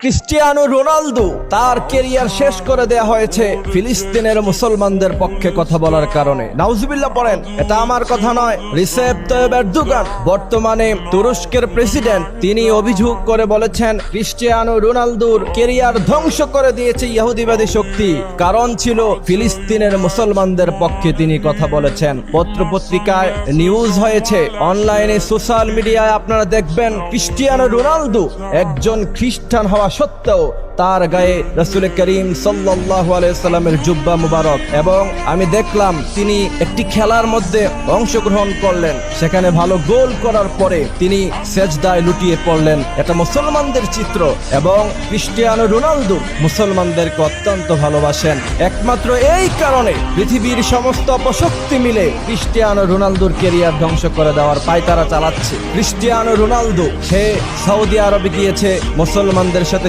Cristiano Ronaldo তার career শেষ করে দেয়া হয়েছে ফিলিস্তিনের মুসলমানদের পক্ষে কথা বলার কারণে। নাউজুবিল্লাহ পড়েন, এটা আমার কথা নয়। রিসেপ তাইয়িপ এরদোগান, বর্তমানে তুরস্কের প্রেসিডেন্ট, তিনি অভিযোগ করে বলেছেন ক্রিস্টিয়ানো রোনালদোর কেরিয়ার ধ্বংস করে দিয়েছে ইহুদিবাদী শক্তি। কারণ ছিল ফিলিস্তিনের মুসলমানদের পক্ষে তিনি কথা বলেছেন। পত্রপত্রিকায় নিউজ হয়েছে, অনলাইনে সোশ্যাল মিডিয়ায় আপনারা দেখবেন ক্রিস্টিয়ানো রোনালদো একজন খ্রিস্টান হওয়া সত্ত্বেও তার গায়ে রাসূল করিম সাল্লাল্লাহু আলাইহি সাল্লামের জুব্বা মুবারক, এবং আমি দেখলাম তিনি একটি খেলার মধ্যে অংশগ্রহণ করলেন, সেখানে ভালো গোল করার পরে তিনি সেজদায় লুটিয়ে পড়লেন। এটা মুসলমানদের চিত্র, এবং ক্রিস্টিয়ানো রোনালদো মুসলমানদেরকে অত্যন্ত ভালোবাসেন। একমাত্র এই কারণে পৃথিবীর সমস্ত অপশক্তি মিলে ক্রিস্টিয়ানো রোনালদোর কেরিয়ার ধ্বংস করে দেওয়ার পায়তারা চালাচ্ছে। ক্রিস্টিয়ানো রোনালদো সে সৌদি আরবে গিয়েছে মুসলমানদের সাথে